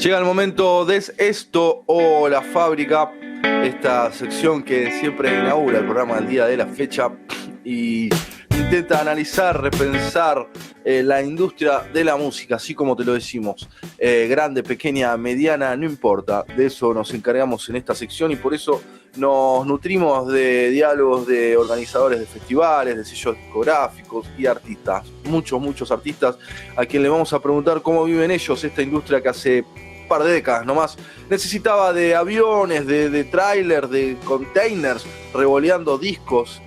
Llega el momento de esto o la fábrica, esta sección que siempre inaugura el programa del día de la fecha y intenta analizar, repensar la industria de la música, así como te lo decimos, grande, pequeña, mediana, no importa, de eso nos encargamos en esta sección y por eso nos nutrimos de diálogos de organizadores de festivales, de sellos discográficos y artistas, muchos artistas a quien le vamos a preguntar cómo viven ellos esta industria que hace un par de décadas nomás necesitaba de aviones, de tráiler, de containers, revoleando discos,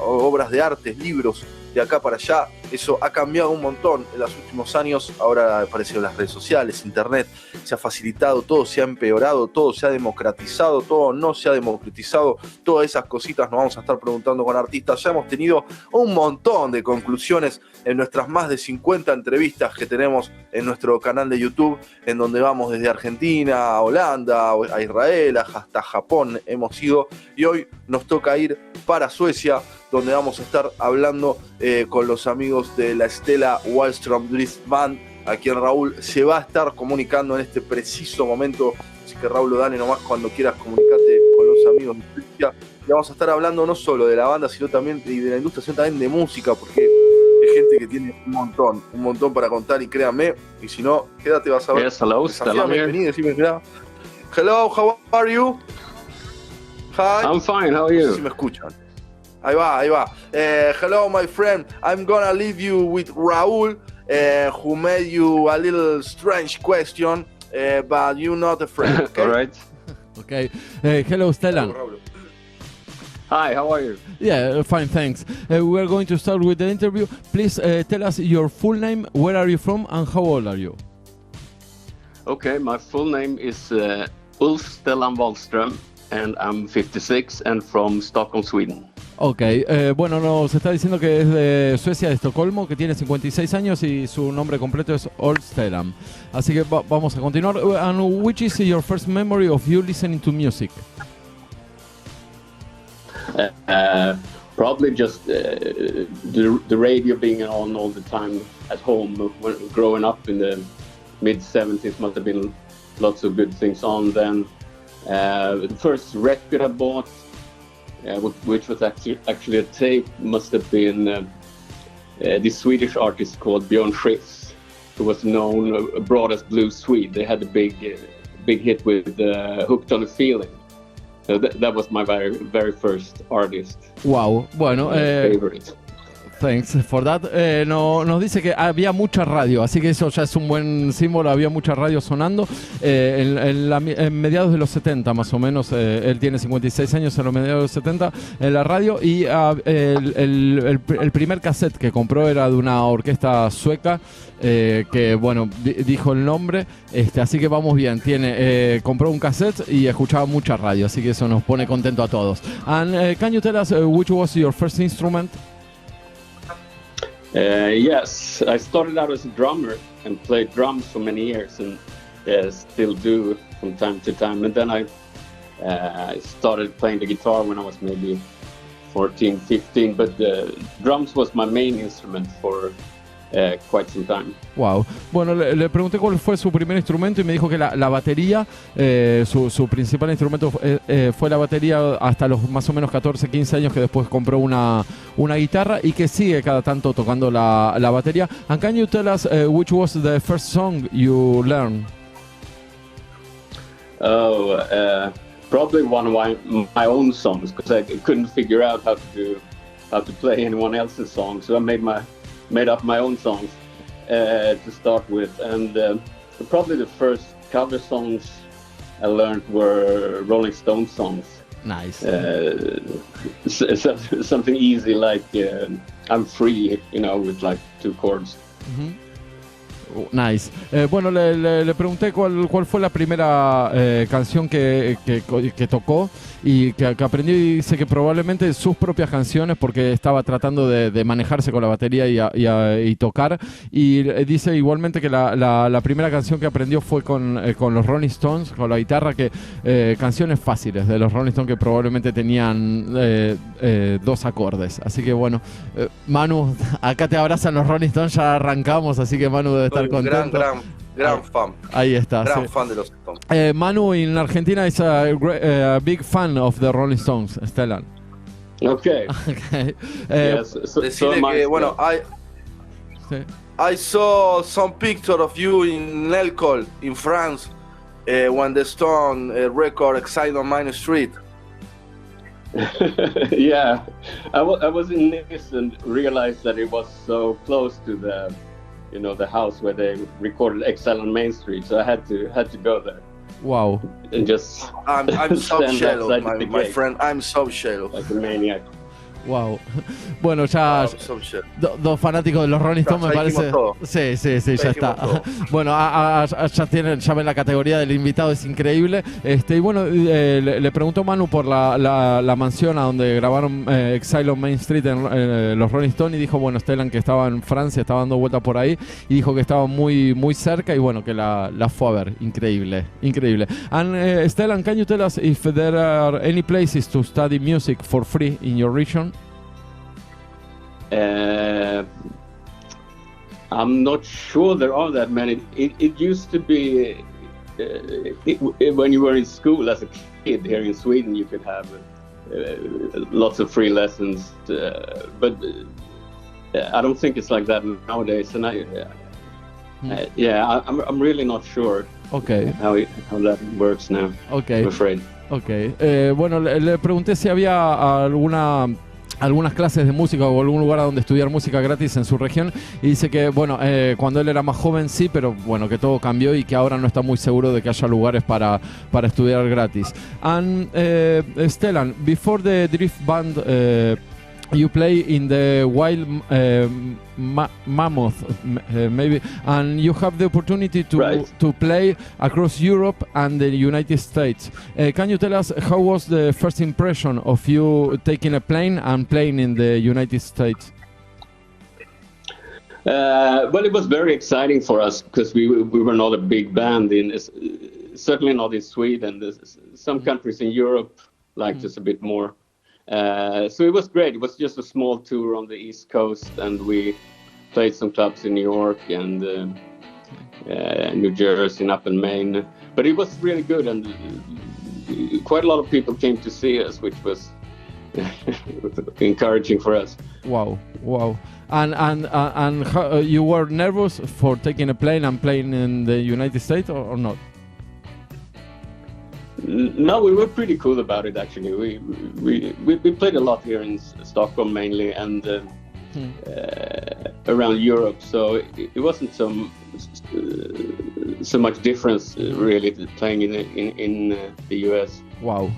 obras de arte, libros de acá para allá. Eso ha cambiado un montón en los últimos años. Ahora aparecieron las redes sociales, internet, se ha facilitado, todo se ha empeorado, todo se ha democratizado, todo no se ha democratizado. Todas esas cositas nos vamos a estar preguntando con artistas. Ya hemos tenido un montón de conclusiones en nuestras más de 50 entrevistas que tenemos en nuestro canal de YouTube, en donde vamos desde Argentina a Holanda, a Israel, hasta Japón hemos ido, y hoy nos toca ir para Suecia, donde vamos a estar hablando con los amigos de la Stellan Wahlström Drift Band, a quien Raúl se va a estar comunicando en este preciso momento. Así que Raúl, dale nomás cuando quieras comunicarte con los amigos de Suecia. Y vamos a estar hablando no solo de la banda, sino también de la industria, sino también de música, porque hay gente que tiene un montón para contar, y créanme, y si no, quédate, vas a ver. Yes, hello, Stellan here. Decime, hello, how are you? Hi. I'm fine, how are you? Si me escuchan. Ahí va. Hello, my friend. I'm gonna leave you with Raúl, who made you a little strange question, but you're not a friend. Okay? All right. Okay. Hello, Stellan. Hi, how are you? Yeah, fine, thanks. We are going to start with the interview. Please tell us your full name, where are you from, and how old are you? Okay, my full name is Ulf Stellan Wahlström, and I'm 56 and from Stockholm, Sweden. Ok, bueno, nos está diciendo que es de Suecia, de Estocolmo, que tiene 56 años y su nombre completo es Ulf Stellan. Así que vamos a continuar. And which is your first memory of you listening to music? Probably just the radio being on all the time at home. When growing up in the mid-70s, must have been lots of good things on then. The first record I bought, which was actually a tape, must have been this Swedish artist called Björn Skifs, who was known abroad as Blue Swede. They had a big hit with Hooked on a Feeling. So that was my very first artist. Wow, bueno, favorite. Thanks for that. Nos dice que había mucha radio, así que eso ya es un buen símbolo. Había mucha radio sonando en mediados de los 70 más o menos. Él tiene 56 años, en los mediados de los 70 en la radio, y el primer cassette que compró era de una orquesta sueca que, bueno, dijo el nombre, así que vamos bien. Compró un cassette y escuchaba mucha radio, así que eso nos pone contento a todos. And can you tell us which was your first instrument? Yes, I started out as a drummer and played drums for many years, and still do from time to time. And then I started playing the guitar when I was maybe 14, 15, but the drums was my main instrument for quite some time. Wow. Bueno, le pregunté cuál fue su primer instrumento y me dijo que la batería, su principal instrumento fue la batería hasta los más o menos 14, 15 años, que después compró una guitarra y que sigue cada tanto tocando la batería. And can you tell us which was the first song you learned? Probably one of my own songs, because I couldn't figure out how to play anyone else's songs, so I made up my own songs to start with, and probably the first cover songs I learned were Rolling Stones songs. Nice. Something easy like I'm Free, with like 2 chords. Mm-hmm. Nice. Bueno, le pregunté cuál fue la primera canción que tocó y que aprendió, y dice que probablemente sus propias canciones, porque estaba tratando de manejarse con la batería y tocar, y dice igualmente que la primera canción que aprendió fue con los Rolling Stones, con la guitarra, que canciones fáciles de los Rolling Stones que probablemente tenían 2 acordes. Así que bueno, Manu, acá te abrazan los Rolling Stones, ya arrancamos, así que Manu debe estar contento. Gran fan. Ahí está. Gran sí. fan de los Stones. Manu in Argentina is a big fan of the Rolling Stones, Stellan. Okay. Okay. Yes. Decirle que, bueno, Sí. I saw some picture of you in Nelcol, in France, when the Stone record Exile on Main Street. Yeah, I was in Nice and realized that it was so close to the house where they recorded Exile on Main Street, so I had to go there. Wow. And just I'm so stand jealous, outside the my gate friend. I'm so jealous. like a maniac. Wow. Bueno, ya dos fanáticos de los Rolling Stones me parece. Sí, ya está. Bueno, ya ven la categoría del invitado, es increíble. Y bueno, le preguntó Manu por la mansión a donde grabaron Exile on Main Street en los Rolling Stones y dijo, bueno, Stellan que estaba en Francia, estaba dando vuelta por ahí y dijo que estaba muy cerca y bueno, que la fue a ver. Increíble. And Stellan, can you tell us if there are any places to study music for free in your region? I'm not sure there are that many. It used to be when you were in school as a kid here in Sweden, you could have lots of free lessons, but I don't think it's like that nowadays. And I'm really not sure. Okay. How that works now. Okay. I'm afraid. Okay. Bueno, le pregunté si había algunas clases de música o algún lugar donde estudiar música gratis en su región y dice que, bueno, cuando él era más joven sí, pero bueno, que todo cambió y que ahora no está muy seguro de que haya lugares para estudiar gratis. And Stellan, before the Drift Band, you play in the Wild Mammoth, maybe, and you have the opportunity to play across Europe and the United States. Can you tell us how was the first impression of you taking a plane and playing in the United States? Well, it was very exciting for us because we were not a big band, certainly not in Sweden. Some countries in Europe liked us a bit more. So it was great. It was just a small tour on the East Coast, and we played some clubs in New York and New Jersey and up in Maine. But it was really good, and quite a lot of people came to see us, which was encouraging for us. Wow. And how, you were nervous for taking a plane and playing in the United States or not? No, we were pretty cool about it actually. We played a lot here in Stockholm mainly and around Europe, so it wasn't so much difference really playing in the US. Wow.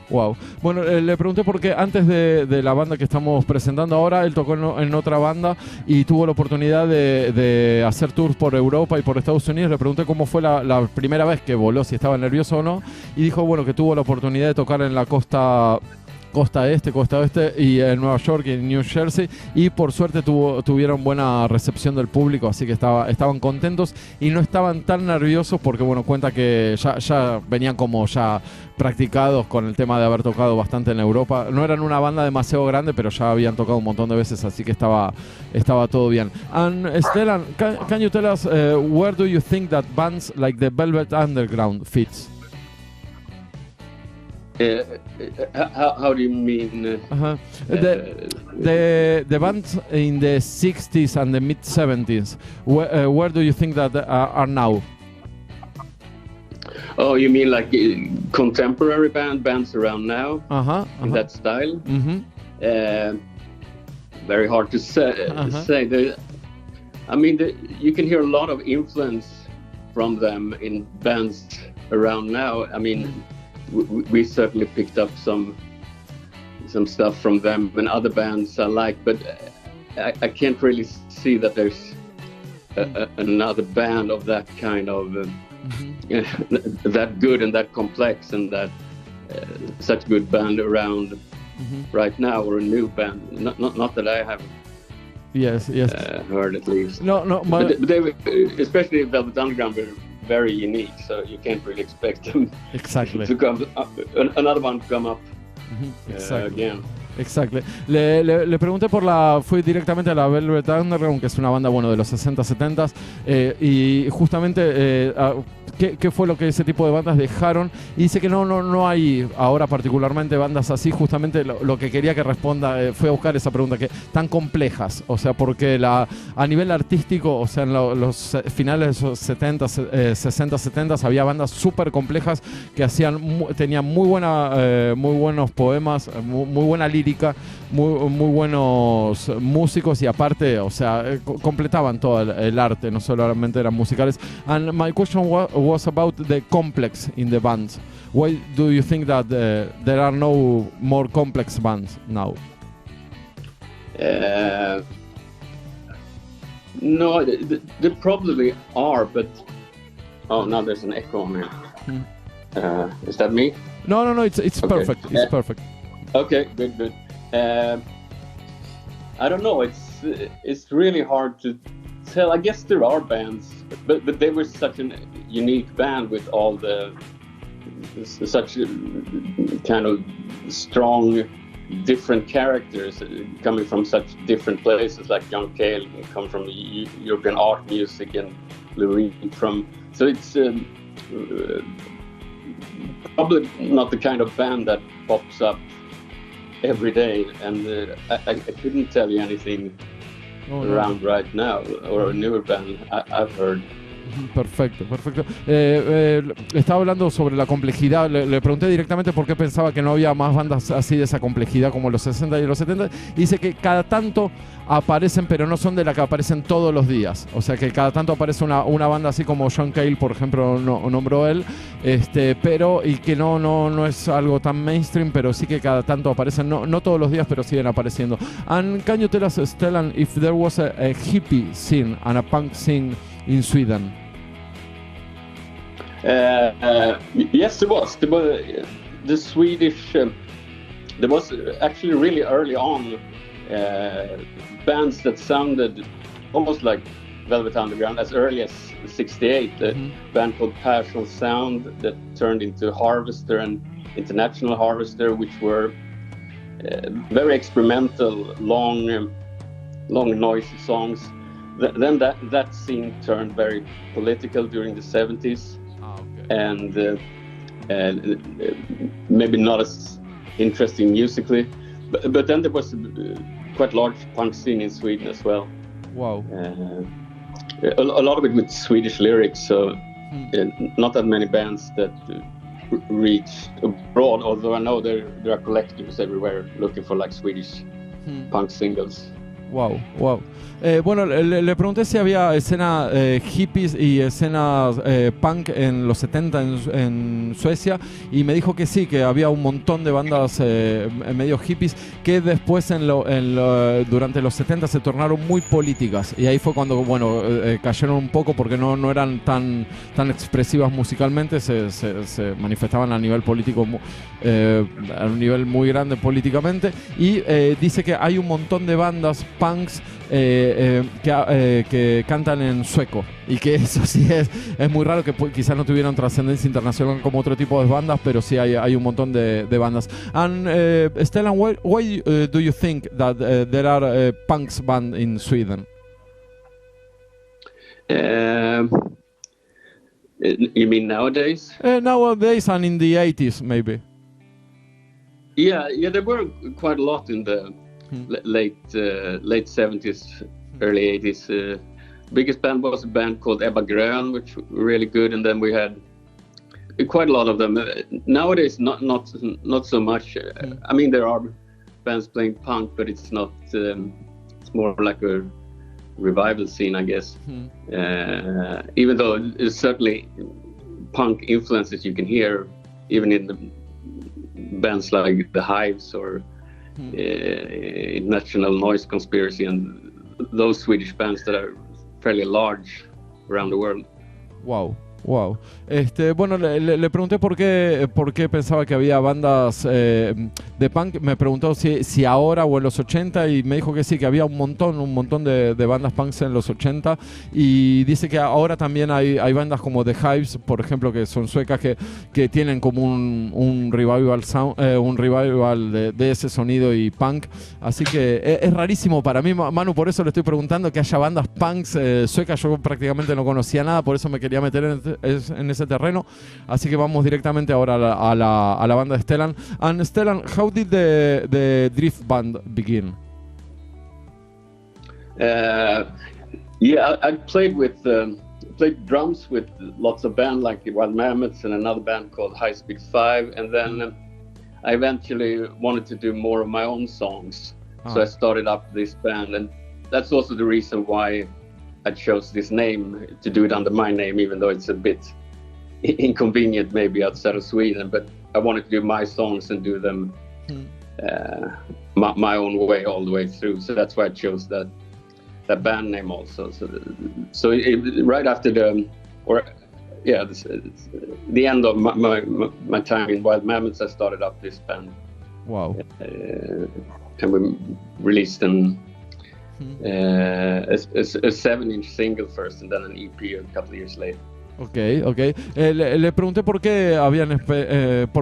Bueno, le pregunté porque antes de la banda que estamos presentando ahora, él tocó en otra banda y tuvo la oportunidad de hacer tours por Europa y por Estados Unidos. Le pregunté cómo fue la primera vez que voló, si estaba nervioso o no, y dijo, bueno, que tuvo la oportunidad de tocar en la costa este, costa oeste y en Nueva York y en New Jersey y por suerte tuvieron buena recepción del público, así que estaban contentos y no estaban tan nerviosos porque bueno, cuenta que ya venían como ya practicados con el tema de haber tocado bastante en Europa. No eran una banda demasiado grande, pero ya habían tocado un montón de veces, así que estaba todo bien. And Stellan, can you tell us where do you think that bands like the Velvet Underground fits? How do you mean? The bands in the 60s and the mid 70s, where do you think that are now? Oh, you mean like contemporary bands around now? In that style? Very hard to say. I mean, you can hear a lot of influence from them in bands around now. I mean, we certainly picked up some stuff from them and other bands I like, but I can't really see that there's another band of that kind of that good and that complex and that such good band around right now, or a new band. Not that I have. Yes. Heard at least. No. But they, especially Velvet Underground, were very unique, so you can't really expect them exactly to come up, another one to come up exactly. again. Exacto. Le pregunté fui directamente a la Velvet Underground, que es una banda, bueno, de los 60, 70 y justamente ¿qué fue lo que ese tipo de bandas dejaron? Y dice que no hay ahora particularmente bandas así. Justamente lo que quería que responda, fue a buscar esa pregunta, que tan complejas, o sea, porque a nivel artístico, o sea, en los finales de los 70, 60, 70 había bandas súper complejas que tenían muy buenos poemas, muy buena lírica, muy buenos músicos, y aparte, o sea, completaban todo el arte, no solamente eran musicales. And my question was about the complex in the bands. Why do you think that there are no more complex bands now? No, there probably are, but now there's an echo on here. Is that me? No, it's okay. Perfect. It's perfect. Okay, good. I don't know. It's really hard to tell. I guess there are bands, but they were such a unique band with all such kind of strong, different characters coming from such different places. Like John Cale come from European art music, and Lou Reed from. So it's probably not the kind of band that pops up every day, and I couldn't tell you anything around right now, or a newer band I've heard. Perfecto. Estaba hablando sobre la complejidad. Le pregunté directamente por qué pensaba que no había más bandas así de esa complejidad como los 60 y los 70. Y dice que cada tanto aparecen, pero no son de la que aparecen todos los días. O sea, que cada tanto aparece una banda así como John Cale, por ejemplo, nombró él, pero y que no es algo tan mainstream, pero sí que cada tanto aparecen, no todos los días, pero siguen apareciendo. And can you tell us, Stellan, if there was a hippie scene and a punk scene in Sweden? Yes, there was. The Swedish. There was actually really early on bands that sounded almost like Velvet Underground as early as '68. A band called Passion Sound that turned into Harvester and International Harvester, which were very experimental, long noisy songs. Then that scene turned very political during the '70s. And maybe not as interesting musically, but then there was a quite large punk scene in Sweden as well. Wow. A lot of it with Swedish lyrics, so not that many bands that reach abroad, although I know there are collectives everywhere looking for like Swedish punk singles. Wow. Bueno, le pregunté si había escena hippies y escena punk en los 70 en Suecia, y me dijo que sí, que había un montón de bandas medio hippies que después durante los 70 se tornaron muy políticas, y ahí fue cuando cayeron un poco porque no eran tan expresivas musicalmente, se manifestaban a nivel político, a un nivel muy grande políticamente, y dice que hay un montón de bandas punks que cantan en sueco, y que eso sí es muy raro, que quizás no tuvieran trascendencia internacional como otro tipo de bandas, pero sí hay un montón de bandas. And Stellan, why do you think that there are punks band in Sweden? You mean nowadays? Nowadays, and in the 80s maybe. Yeah, there were quite a lot in the late 70s, early 80s. Biggest band was a band called Ebba Grön, which were really good, and then we had quite a lot of them. Nowadays, not so much. I mean, there are bands playing punk, but it's not. It's more like a revival scene, I guess. Even though there's certainly punk influences you can hear, even in the bands like The Hives or National Noise Conspiracy and those Swedish bands that are fairly large around the world. Wow. Wow. Bueno, le pregunté por qué pensaba que había bandas de punk. Me preguntó si ahora o en los 80 y me dijo que sí, que había un montón de bandas punks en los 80 y dice que ahora también hay bandas como The Hives, por ejemplo, que son suecas que tienen como un revival sound, un revival de ese sonido y punk. Así que es rarísimo para mí, Manu, por eso le estoy preguntando que haya bandas punks suecas. Yo prácticamente no conocía nada, por eso me quería meter en ese terreno, así que vamos directamente ahora a la banda de Stellan. And Stellan, how did the Drift Band begin? I played drums with lots of bands like Wild Mammoths and another band called High Speed 5, and then I eventually wanted to do more of my own songs, so I started up this band, and that's also the reason why I chose this name, to do it under my name, even though it's a bit inconvenient maybe outside of Sweden, but I wanted to do my songs and do them my own way all the way through, so that's why I chose that band name also. So right after the end of my time in Wild Mammoths, I started up this band. Wow. And we released a 7-inch single first, and then an EP a couple of years later. Ok. Le pregunté por qué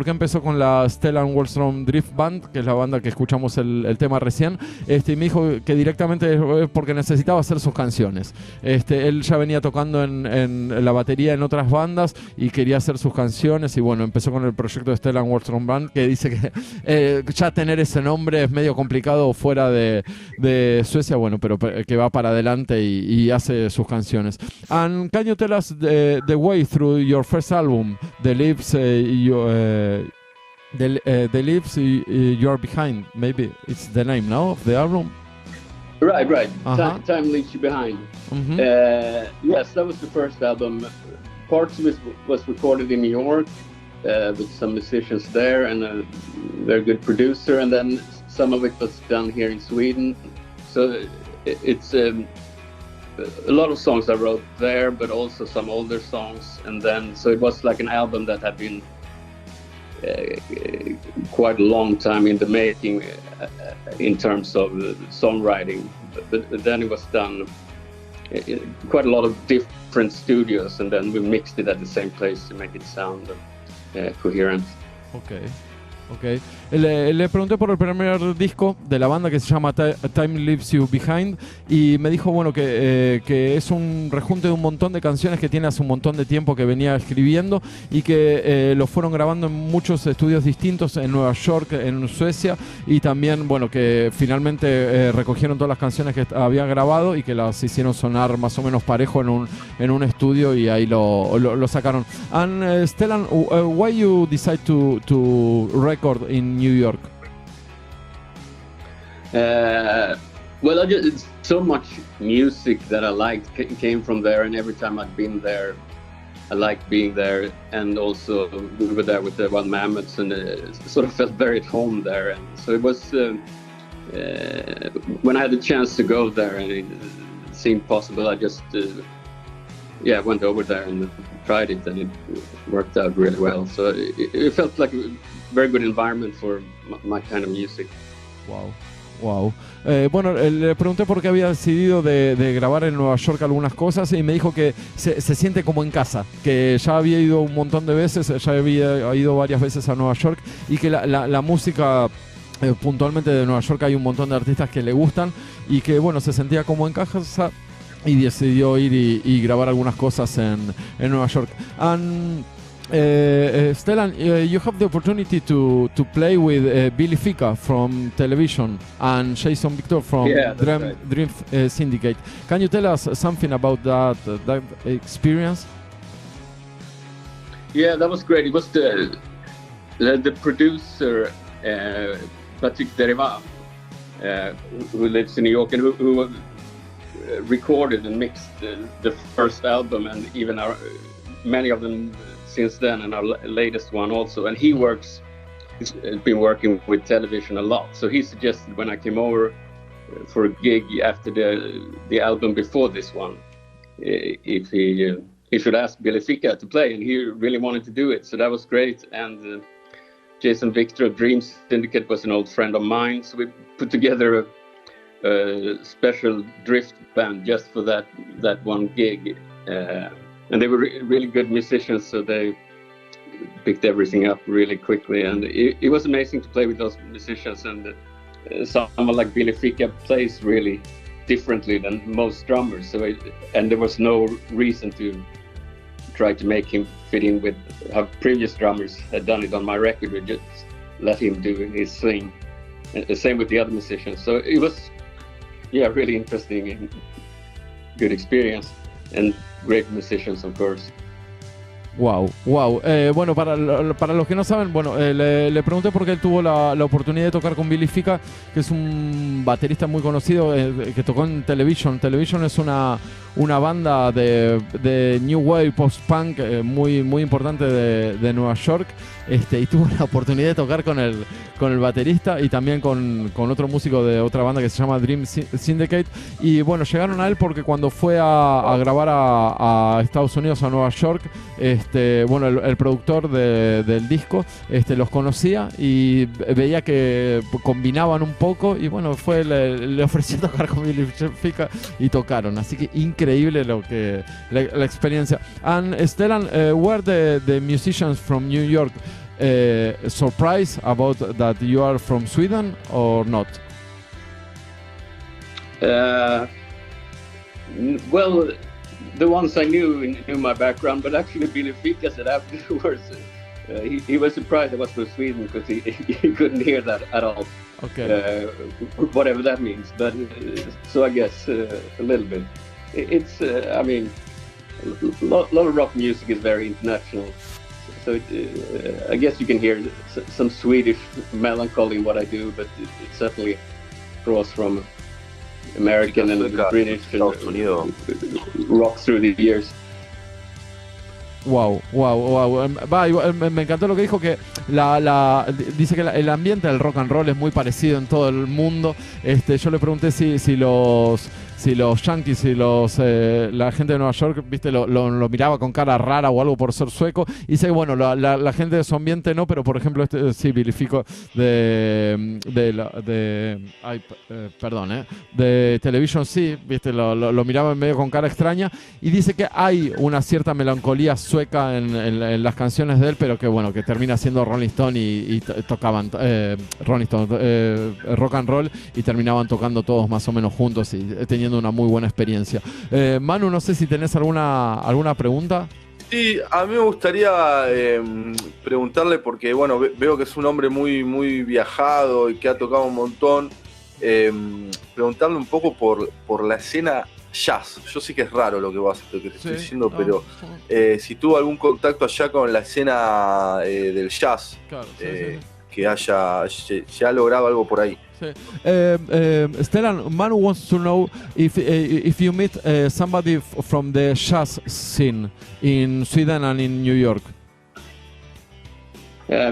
empezó con la Stellan Wahlström Drift Band, que es la banda que escuchamos el tema recién, y me dijo que directamente es porque necesitaba hacer sus canciones. Él ya venía tocando en la batería en otras bandas y quería hacer sus canciones, y bueno, empezó con el proyecto de Stellan Wahlström Band, que dice que ya tener ese nombre es medio complicado fuera de Suecia, bueno, pero que va para adelante y hace sus canciones. And can you tell us the way through your first album, The Lives You're Behind? Maybe it's the name now of the album. Right. Time Leaves You Behind. Mm-hmm. Yes, that was the first album. Parts of it was recorded in New York with some musicians there and a very good producer, and then some of it was done here in Sweden. So it's a lot of songs I wrote there, but also some older songs, and then so it was like an album that had been quite a long time in the making in terms of songwriting, but then it was done in quite a lot of different studios, and then we mixed it at the same place to make it sound coherent. Okay. Le pregunté por el primer disco de la banda, que se llama Time Leaves You Behind, y me dijo, bueno, que es un rejunte de un montón de canciones que tiene hace un montón de tiempo que venía escribiendo, y que lo fueron grabando en muchos estudios distintos, en Nueva York, en Suecia, y también, bueno, que finalmente recogieron todas las canciones que había grabado y que las hicieron sonar más o menos parejo en un estudio, y ahí lo sacaron. And Stellan, why you decide to record in New York? Well, it's so much music that I liked came from there, and every time I'd been there, I liked being there. And also we were there with the Wild Mammoths, and sort of felt very at home there. And so it was when I had the chance to go there and it seemed possible, I just went over there and tried it, and it worked out really well. So it felt like a very good environment for my kind of music. Wow. Bueno, le pregunté por qué había decidido de grabar en Nueva York algunas cosas, y me dijo que se siente como en casa, que ya había ido un montón de veces, ya había ido varias veces a Nueva York, y que la música puntualmente de Nueva York hay un montón de artistas que le gustan, y que bueno, se sentía como en casa y decidió ir y grabar algunas cosas en Nueva York. And Stellan, you have the opportunity to play with Billy Fica from television and Jason Victor from Drift Syndicate. Can you tell us something about that experience? Yeah, that was great. It was the producer, Patrick Derivat, who lives in New York, and who recorded and mixed the first album, and even many of them since then, and our latest one also. And he's been working with television a lot, so he suggested when I came over for a gig after the album before this one, if he he should ask Billy Fica to play, and he really wanted to do it. So that was great. And Jason Victor of Dream Syndicate was an old friend of mine, so we put together a special drift band just for that one gig. And they were really good musicians, so they picked everything up really quickly. And it was amazing to play with those musicians. And someone like Billy Fica plays really differently than most drummers. And there was no reason to try to make him fit in with how previous drummers had done it on my record. We just let him do his thing. And the same with the other musicians. So it was, really interesting and good experience. And great musicians, of course. Wow. Bueno, para los que no saben, le pregunté por qué él tuvo la oportunidad de tocar con Billy Fica, que es un baterista muy conocido que tocó en Television. Television es una banda de New Wave post-punk muy importante de Nueva York, y tuvo la oportunidad de tocar con el baterista y también con otro músico de otra banda que se llama Dream Syndicate. Y bueno, llegaron a él porque cuando fue a grabar a Estados Unidos, a Nueva York, el productor del disco los conocía y veía que combinaban un poco, y bueno, le ofreció tocar con Billy Fica y tocaron. Así que increíble la experiencia. And Stellan, were the musicians from New York surprised about that you are from Sweden or not? Well, the ones I knew my background, but actually Billy Fica said afterwards he was surprised I was from Sweden because he couldn't hear that at all. Okay. Whatever that means, but so I guess a little bit. It's I mean, a lot of rock music is very international, so I guess you can hear some Swedish melancholy in what I do, but it certainly draws from American and British and rock through the years. Wow. Me encantó lo que dijo, que dice que el ambiente del rock and roll es muy parecido en todo el mundo. Yo le pregunté si los yankees y la gente de Nueva York, viste, lo miraba con cara rara o algo por ser sueco. Y dice que bueno, la gente de su ambiente no, pero por ejemplo sí, Billy Fica de Television sí, viste, lo miraba medio con cara extraña. Y dice que hay una cierta melancolía sueca en las canciones de él, pero que bueno, que termina siendo Rolling Stone y tocaban Rolling Stone, rock and roll, y terminaban tocando todos más o menos juntos y teniendo una muy buena experiencia. Manu, no sé si tenés alguna pregunta. Sí, a mí me gustaría preguntarle, porque bueno, veo que es un hombre muy viajado y que ha tocado un montón, preguntarle un poco por la escena jazz. Yo sé que es raro lo que te estoy diciendo, pero si tuvo algún contacto allá con la escena del jazz, claro, que se ha logrado algo por ahí. Stellan, Manu wants to know if you meet somebody from the jazz scene in Sweden and in New York.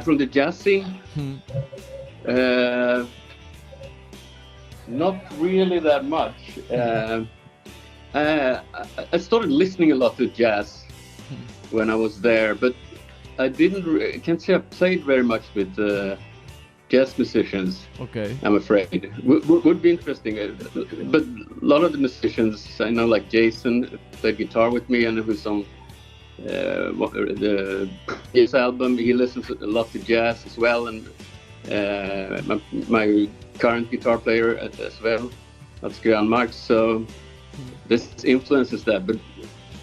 From the jazz scene? Not really that much. I started listening a lot to jazz when I was there, but I can't say I played very much with jazz musicians. Okay. I'm afraid. Would be interesting. But a lot of the musicians I know, like Jason, played guitar with me, and who's on his album. He listens a lot to jazz as well, and my current guitar player as well, that's Graham Marx. So this influences that, but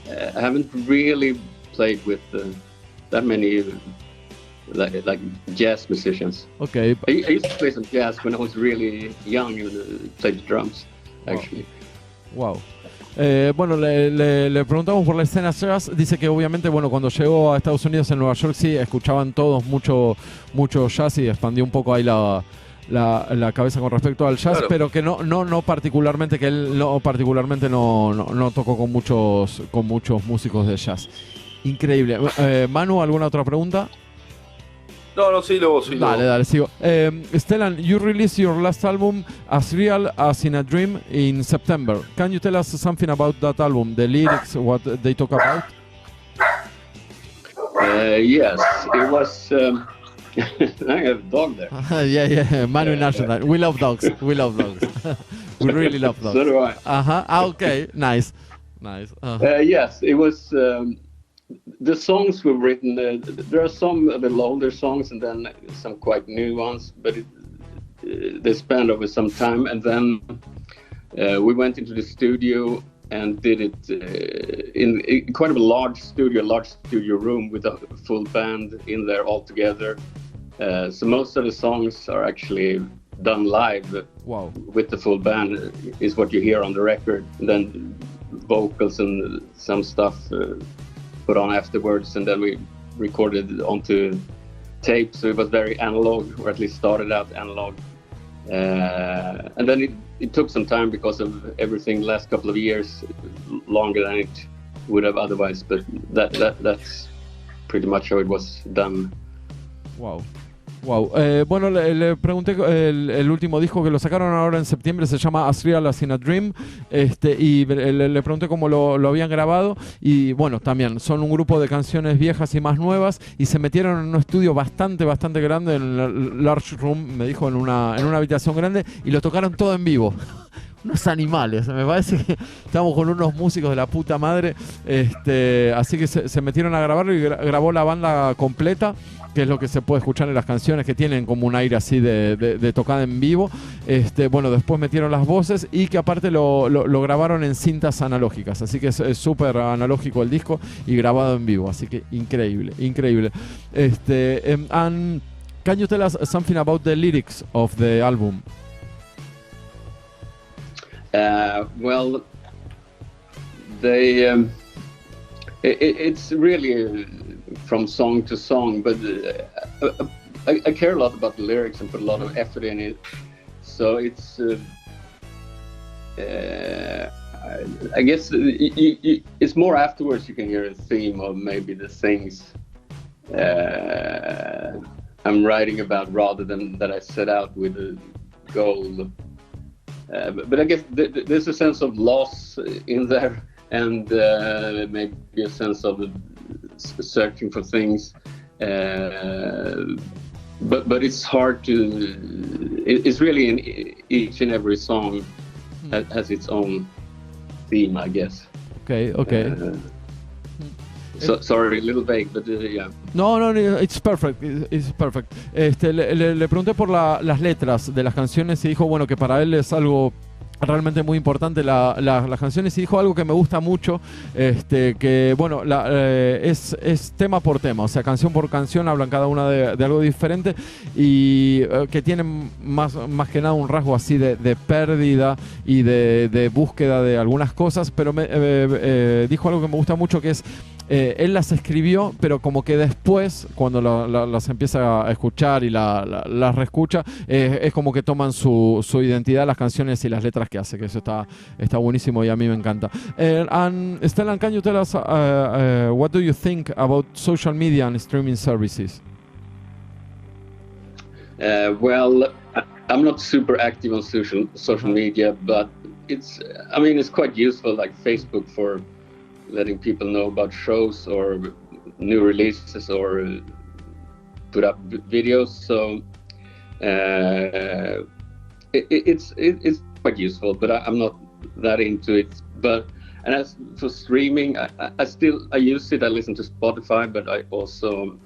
I haven't really played with that many like jazz musicians. Okay. I used to play some jazz when I was really young and played the drums, actually. Wow. Bueno, le preguntamos por la escena jazz. Dice que obviamente, bueno, cuando llegó a Estados Unidos, en Nueva York, sí, escuchaban todos mucho jazz, y expandió un poco ahí la cabeza con respecto al jazz, claro. Pero que no particularmente, que él no tocó con muchos músicos de jazz. Increíble. Manu, ¿alguna otra pregunta? No, sí, luego. Dale, sigo. Stellan, you released your last album, As Real As in a Dream, in September. Can you tell us something about that album, the lyrics, what they talk about? Yes, it was. I have a dog there. Yeah. Manu National. We love dogs. We really love dogs. So do I. Okay. Nice. Yes, it was. The songs were written. There are some a little older songs and then some quite new ones, but they spanned over some time. And then we went into the studio and did it in quite a large studio room with a full band in there all together. So most of the songs are actually done live. Wow. With the full band is what you hear on the record. And then vocals and some stuff put on afterwards, and then we recorded onto tape. So it was very analog, or at least started out analog. And then it took some time because of everything the last couple of years, longer than it would have otherwise, but that's pretty much how it was done. Wow. Bueno, le pregunté, el último disco que lo sacaron ahora en septiembre se llama As Real As In A Dream, y le pregunté cómo lo habían grabado, y bueno, también son un grupo de canciones viejas y más nuevas, y se metieron en un estudio bastante grande, en el large room, me dijo, en una habitación grande, y lo tocaron todo en vivo. Unos animales, me parece que estamos con unos músicos de la puta madre, así que se metieron a grabarlo y grabó la banda completa, que es lo que se puede escuchar en las canciones, que tienen como un aire así de tocada en vivo. Bueno, después metieron las voces y que aparte lo grabaron en cintas analógicas, así que es súper analógico el disco y grabado en vivo, así que increíble. And can you tell us something about the lyrics of the album? Well, they it's really from song to song, but I care a lot about the lyrics and put a lot of effort in it. So it's I guess it's more afterwards you can hear a theme of maybe the things I'm writing about rather than that I set out with a goal. But I guess there's a sense of loss in there, and maybe a sense of searching for things. But it's hard to. It's really in each and every song has its own theme, I guess. Okay. So, sorry, a little vague, but yeah. No, it's perfect. It's perfect. Le pregunté por las letras de las canciones y dijo, bueno, que para él es algo realmente muy importante las canciones, y dijo algo que me gusta mucho, que bueno, es tema por tema, o sea, canción por canción hablan cada una de algo diferente, y que tienen más que nada un rasgo así de pérdida y de búsqueda de algunas cosas, pero dijo algo que me gusta mucho, que es él las escribió, pero como que después, cuando las empieza a escuchar y las reescucha, es como que toman su identidad las canciones y las letras que hace, que eso está buenísimo y a mí me encanta. And Stellan, can you tell us what do you think about social media and streaming services? Well, I'm not super active on social media, but it's quite useful, like Facebook for letting people know about shows or new releases or put up videos. So it's quite useful, but I'm not that into it. And as for streaming, I use it. I listen to Spotify, but I also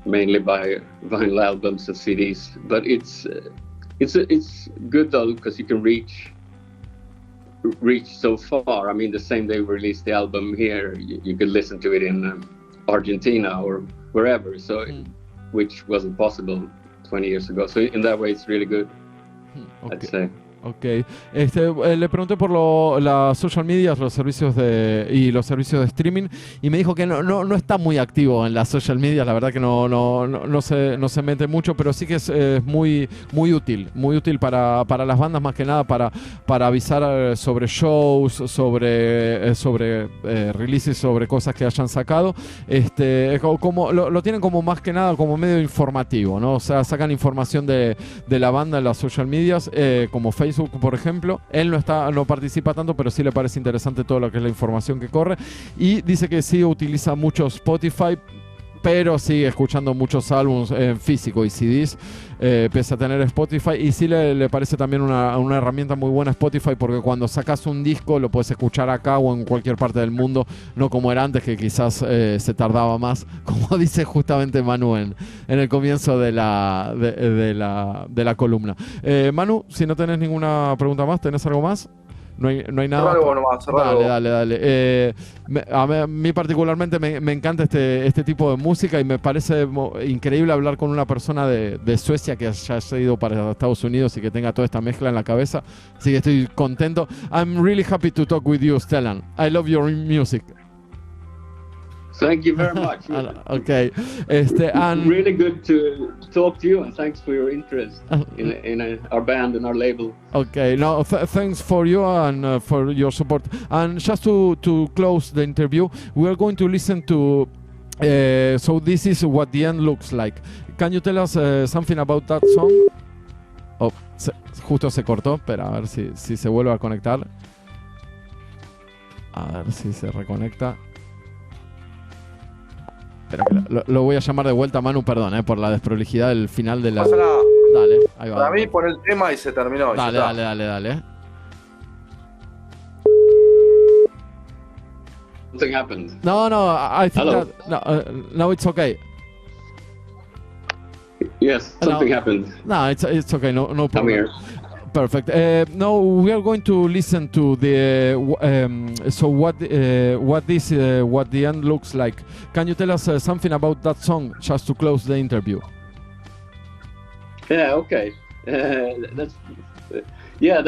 mainly buy vinyl albums and CDs. But it's good though, because you can reach so far. I mean, the same day we released the album here, you could listen to it in Argentina or wherever, so which wasn't possible 20 years ago. So in that way, it's really good, okay. I'd say. Ok, le pregunté por las social media, los servicios y los servicios de streaming, y me dijo que no está muy activo en las social media, la verdad que no se mete mucho, pero sí que es muy útil para las bandas, más que nada para avisar sobre shows, sobre releases, sobre cosas que hayan sacado. Como lo tienen como más que nada como medio informativo, ¿no? O sea, sacan información de la banda en las social medias, como Facebook, por ejemplo. Él no participa tanto, pero sí le parece interesante todo lo que es la información que corre, y dice que sí utiliza mucho Spotify pero sigue escuchando muchos álbumes en físico y CDs, pese a tener Spotify, y sí le parece también una herramienta muy buena Spotify, porque cuando sacas un disco lo puedes escuchar acá o en cualquier parte del mundo, no como era antes, que quizás se tardaba más, como dice justamente Manu en el comienzo de la columna. Manu, si no tenés ninguna pregunta más, ¿tenés algo más? No hay nada. Cerralo nomás, cerralo. Dale. A mí particularmente me encanta este tipo de música, y me parece increíble hablar con una persona de Suecia que haya ido para Estados Unidos y que tenga toda esta mezcla en la cabeza. Así que estoy contento. I'm really happy to talk with you, Stellan. I love your music. Thank you very much. Okay. And really good to talk to you, and thanks for your interest in our band and our label. Okay. No, thanks for you and for your support. And just to close the interview, we are going to listen to. So this is what the end looks like. Can you tell us something about that song? Oh, justo se cortó, pero a ver si se vuelve a conectar. A ver si se reconecta. Lo voy a llamar de vuelta, Manu, perdón, por la desprolijidad del final de la... Pasa nada. Dale, ahí va. Para mí, pon el tema y se terminó. Dale. Something happened. No, I think Hello? that... No, it's okay. Yes, something happened. No, it's okay, no problem. I'm here. Perfect. Now we are going to listen to the what the end looks like. Can you tell us something about that song, just to close the interview? Yeah, okay. That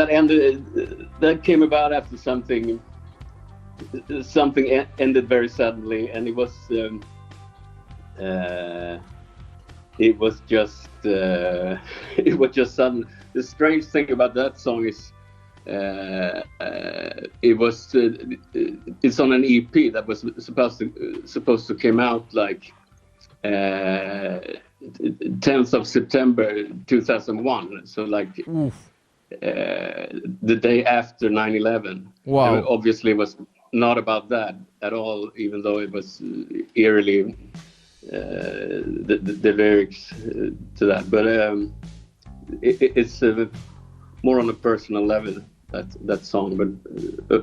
ended. That came about after something ended very suddenly, and it was just sudden. The strange thing about that song is it's on an EP that was supposed to come out like 10th of September 2001. So like the day after 9/11. Wow. And obviously, it was not about that at all, even though it was eerily the lyrics to that. But it's more on a personal level, that song, but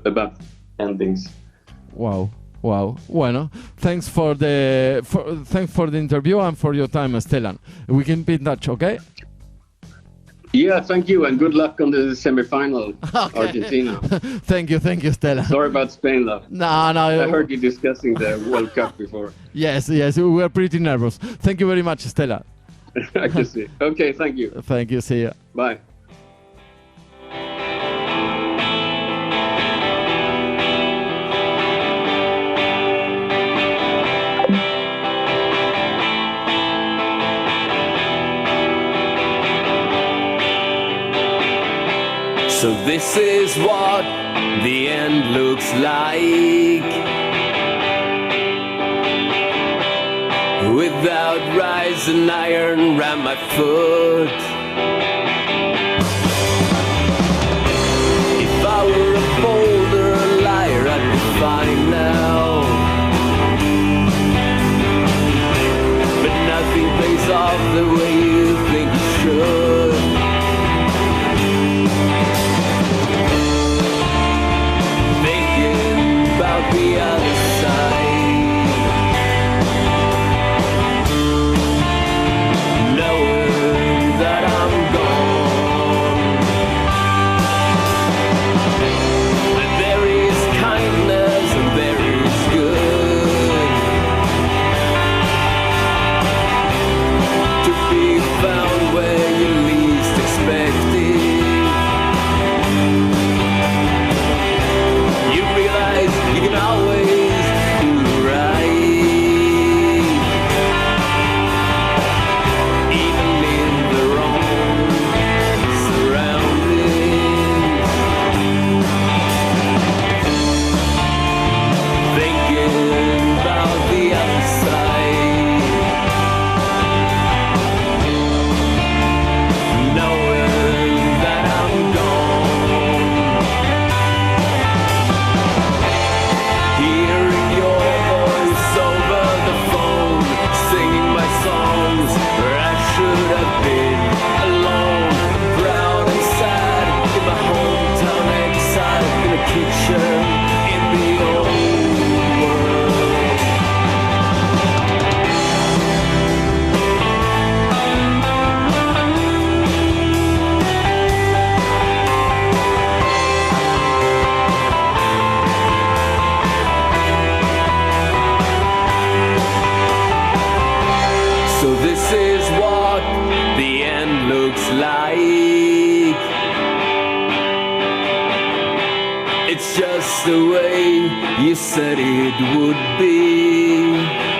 about endings. Wow. Bueno, thanks for the interview and for your time, Stellan. We can be in touch, okay? Yeah, thank you, and good luck on the semifinal, okay. Argentina. Thank you, Stellan. Sorry about Spain, though. No. I heard you discussing the World Cup before. Yes, we were pretty nervous. Thank you very much, Stellan. I can see. Okay, thank you. Thank you, see ya. Bye. So this is what the end looks like. Without rise and iron round my foot. If I were a bolder liar, I'd be fine now. But nothing pays off the way you think it should. Thinking about the other side. Knowing that I'm gone. This is what the end looks like. It's just the way you said it would be.